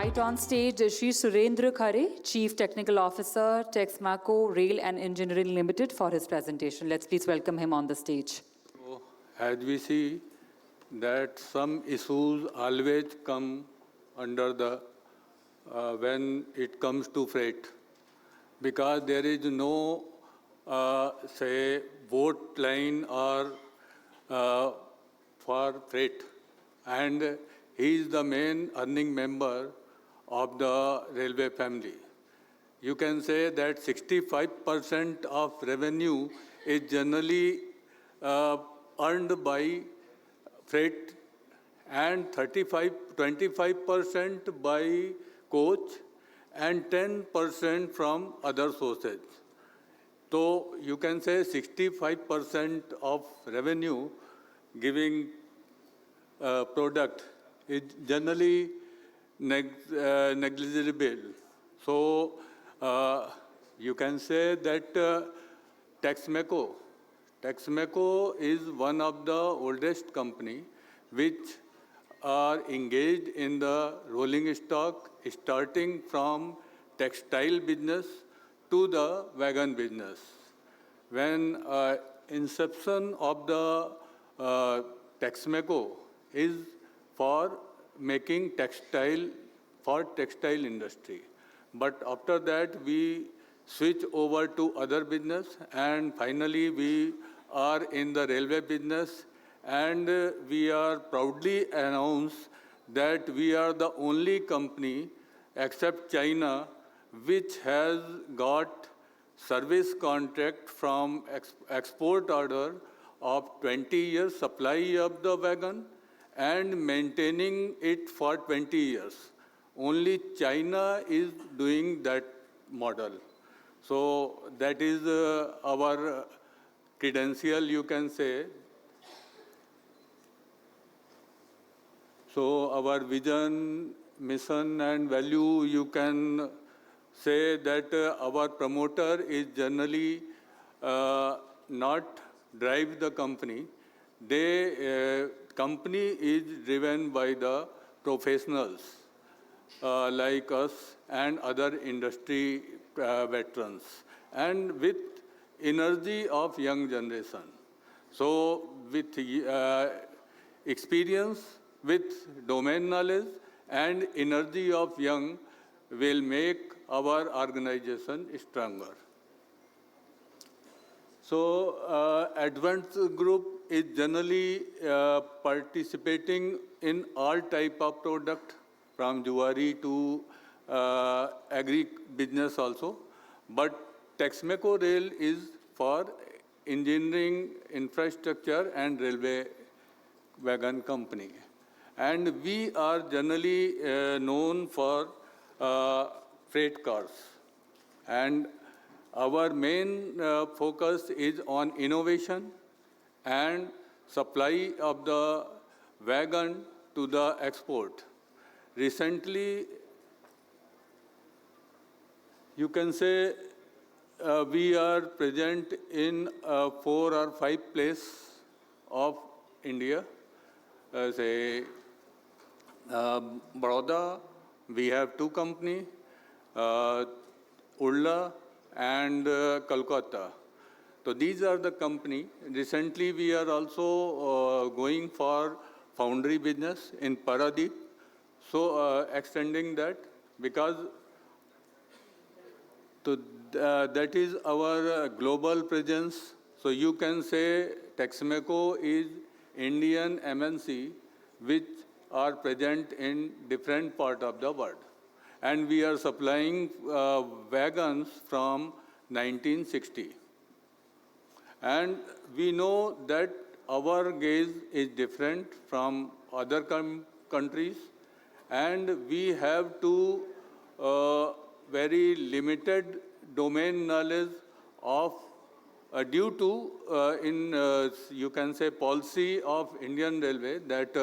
invite on stage Shri Surendra Khare, Chief Technical Officer, Texmaco Rail and Engineering Limited, for his presentation. Let's please welcome him on the stage. So, as we see that some issues always come under the when it comes to freight, because there is no say boat line or for freight, and he is the main earning member of the railway family. You can say that 65% of revenue is generally earned by freight and 25% by coach and 10% from other sources. So you can say 65% of revenue giving product is generally negligible. So you can say that Texmaco is one of the oldest company which are engaged in the rolling stock, starting from textile business to the wagon business. When inception of the Texmaco is for making textile for textile industry. But after that, we switch over to other business, and finally we are in the railway business, and we are proudly announce that we are the only company except China which has got service contract from export order of 20 years supply of the wagon and maintaining it for 20 years. Only China is doing that model. So that is our credential, you can say. So our vision, mission and value, you can say that our promoter is generally not drive the company. Company is driven by the professionals like us and other industry veterans, and with energy of young generation. So with experience, with domain knowledge and energy of young will make our organization stronger. So Advanced Group is generally participating in all type of product, from jewelry to agri business also. But Texmaco Rail is for engineering, infrastructure and railway wagon company. And we are generally known for freight cars. And our main focus is on innovation and supply of the wagon to the export. Recently, you can say we are present in 4 or 5 places of India. Say Baroda, we have 2 companies, Urla and Kolkata. So these are the company. Recently, we are also going for foundry business in Paradeep. So extending that, because that is our global presence. So you can say Texmaco is Indian MNC which are present in different part of the world. And we are supplying wagons from 1960. And we know that our gauge is different from other countries, and we have to very limited domain knowledge of due to you can say policy of Indian Railway that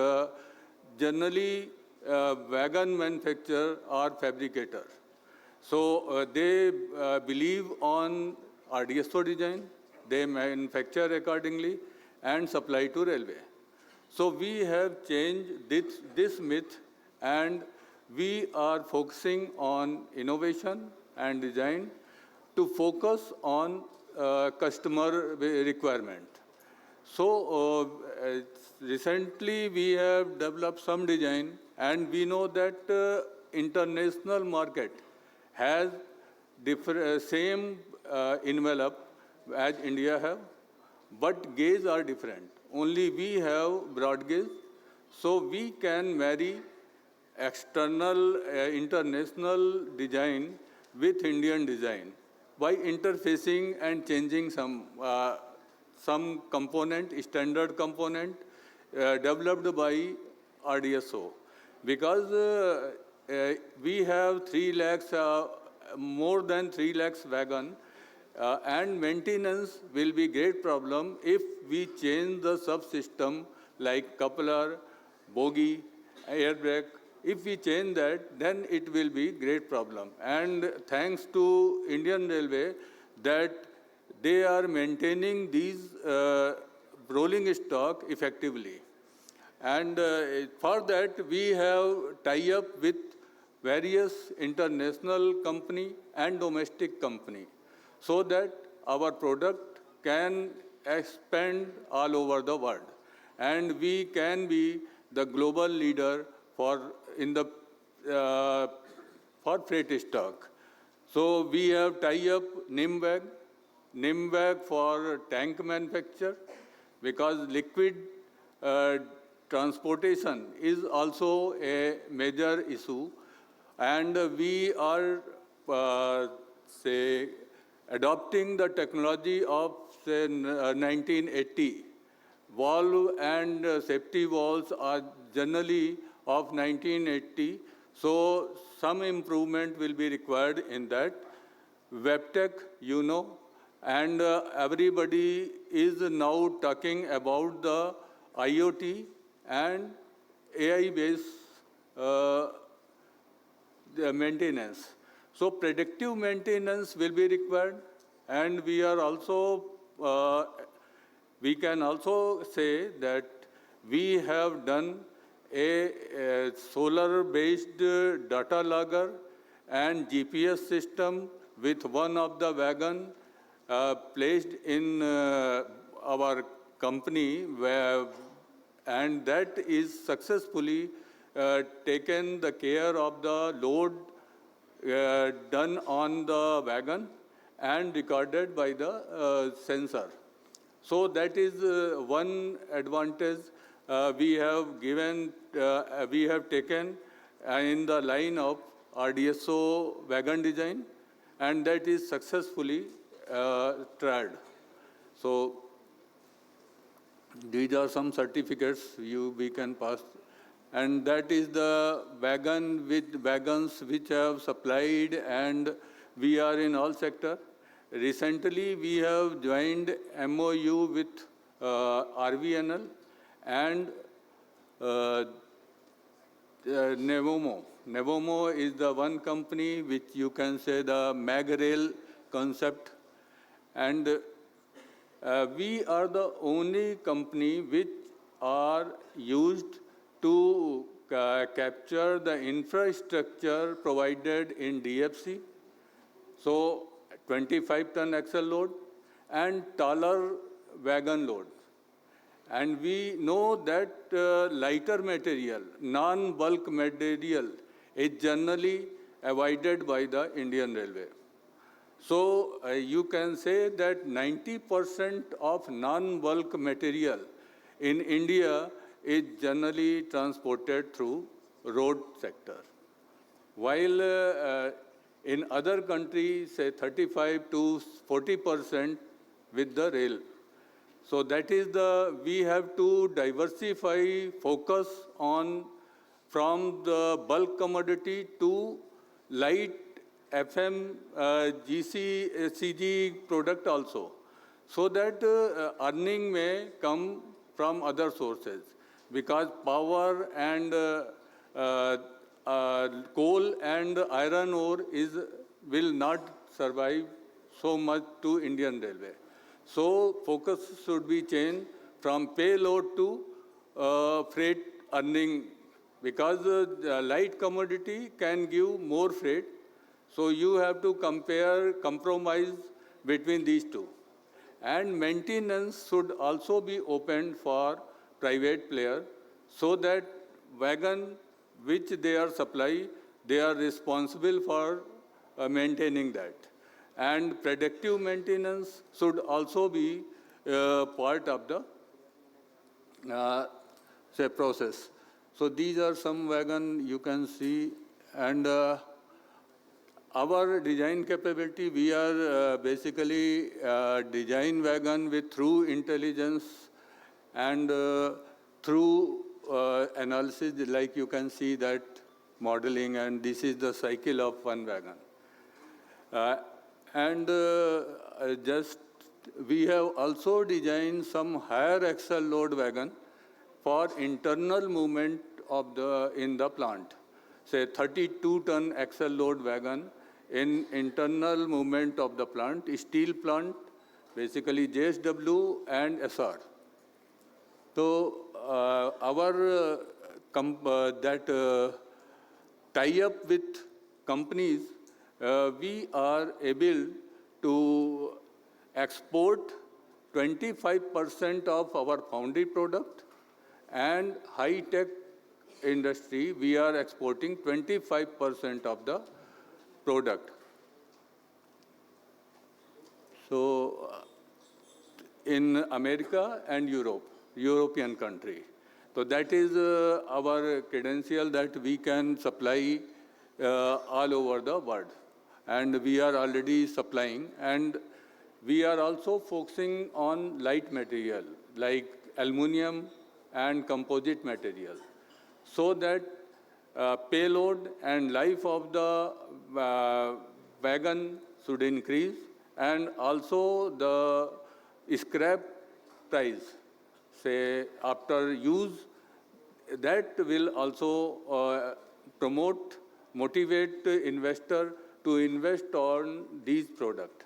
generally wagon manufacturer or fabricator. So they believe on RDSO design, they manufacture accordingly and supply to railway. So we have changed this myth, and we are focusing on innovation and design to focus on customer requirement. So recently we have developed some design, and we know that international market has same envelope as India have, but gauge are different. Only we have broad gauge, so we can marry external international design with Indian design by interfacing and changing some component, standard component developed by RDSO. Because we have 3 lakhs, more than 3 lakhs wagon, and maintenance will be great problem if we change the subsystem like coupler, bogie, air brake. If we change that, then it will be great problem. And thanks to Indian Railway that they are maintaining these rolling stock effectively. And for that, we have tie-up with various international company and domestic company, so that our product can expand all over the world. And we can be the global leader for freight stock. So we have tie-up NIMWAG for tank manufacture, because liquid transportation is also a major issue, and we are adopting the technology of 1980. Valve and safety valves are generally of 1980, so some improvement will be required in that. Webtech, you know, and everybody is now talking about the IoT and AI-based maintenance. So predictive maintenance will be required, and we are also, we can also say that we have done a solar-based data logger and GPS system with one of the wagon placed in our company, and that is successfully taken the care of the load done on the wagon and recorded by the sensor. So that is one advantage we have given, we have taken in the line of RDSO wagon design, and that is successfully tried. So these are some certificates we can pass. And that is the wagons which have supplied, and we are in all sector. Recently, we have joined MOU with RVNL and Nevomo. Nevomo is the one company which you can say the MagRail concept. And we are the only company which are used to capture the infrastructure provided in DFC. So 25-ton axle load and taller wagon load. And we know that lighter material, non-bulk material, is generally avoided by the Indian Railway. So you can say that 90% of non-bulk material in India is generally transported through road sector. While in other countries, say 35 to 40% with the rail. So that is we have to diversify, focus on from the bulk commodity to light FM, GC, CG product also, so that earning may come from other sources, because power and coal and iron ore will not survive so much to Indian Railway. So focus should be changed from payload to freight earning because the light commodity can give more freight. So you have to compromise between these two. And maintenance should also be opened for private player so that wagon which they are supply, they are responsible for maintaining that. And predictive maintenance should also be part of the say process. So these are some wagon you can see, and our design capability, we are basically design wagon with through intelligence and through analysis, like you can see that modeling, and this is the cycle of one wagon. And just we have also designed some higher axle load wagon for internal movement of in the plant. Say 32-ton axle load wagon in internal movement of the plant, steel plant, basically JSW and SR. So our tie-up with companies, we are able to export 25% of our foundry product, and high-tech industry, we are exporting 25% of the product. So in America and European country. So that is our credential that we can supply all over the world. And we are already supplying. And we are also focusing on light material like aluminum and composite material, so that payload and life of the wagon should increase, and also the scrap price, say after use, that will also motivate investor to invest on these products.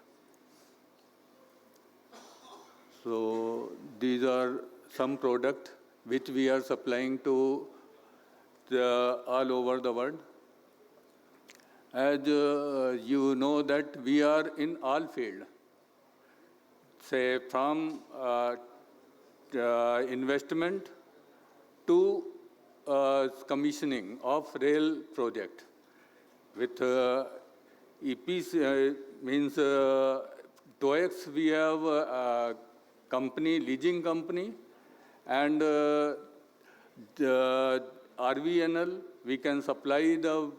So these are some products which we are supplying to all over the world. As you know that we are in all field, say from investment to commissioning of rail project. With EPC means TOEX, we have a company, leasing company, and the RVNL, we can supply the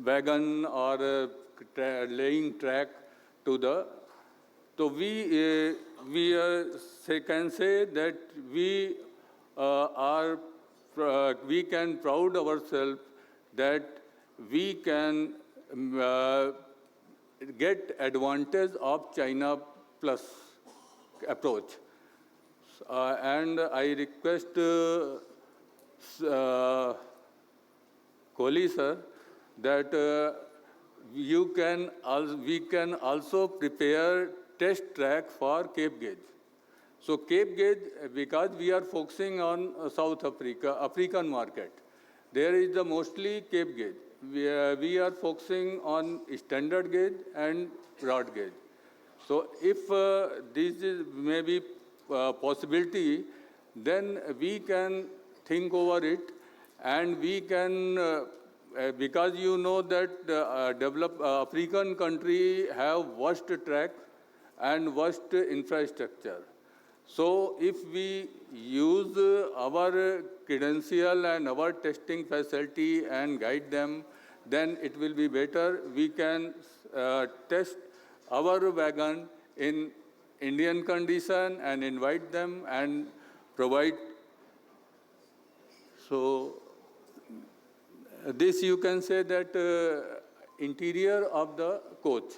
wagon or laying track to the. So we can say that we can proud ourselves that we can get advantage of China plus approach. And I request Kohli sir that we can also prepare test track for Cape Gauge. So Cape Gauge, because we are focusing on South Africa, African market, there is the mostly Cape Gauge. We are focusing on standard gauge and broad gauge. So if this is maybe possibility, then we can think over it, and we can, because you know that developed African country have worst track and worst infrastructure. So if we use our credential and our testing facility and guide them, then it will be better. We can test our wagon in Indian condition and invite them and provide. So this you can say that interior of the coach.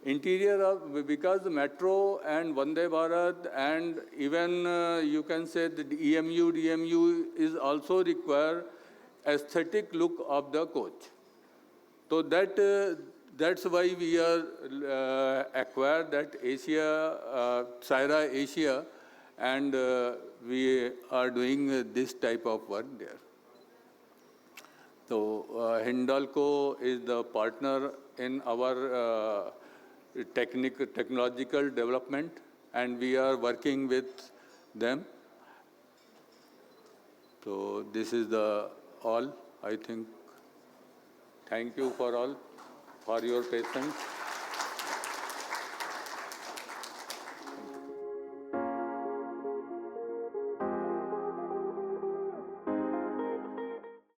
Interior of, because Metro and Vande Bharat and even you can say that EMU, DMU is also require aesthetic look of the coach. So that's why we are acquired that Asia, Syra Asia, and we are doing this type of work there. So Hindalco is the partner in our technological development, and we are working with them. So this is the all, I think. Thank you for all, for your patience.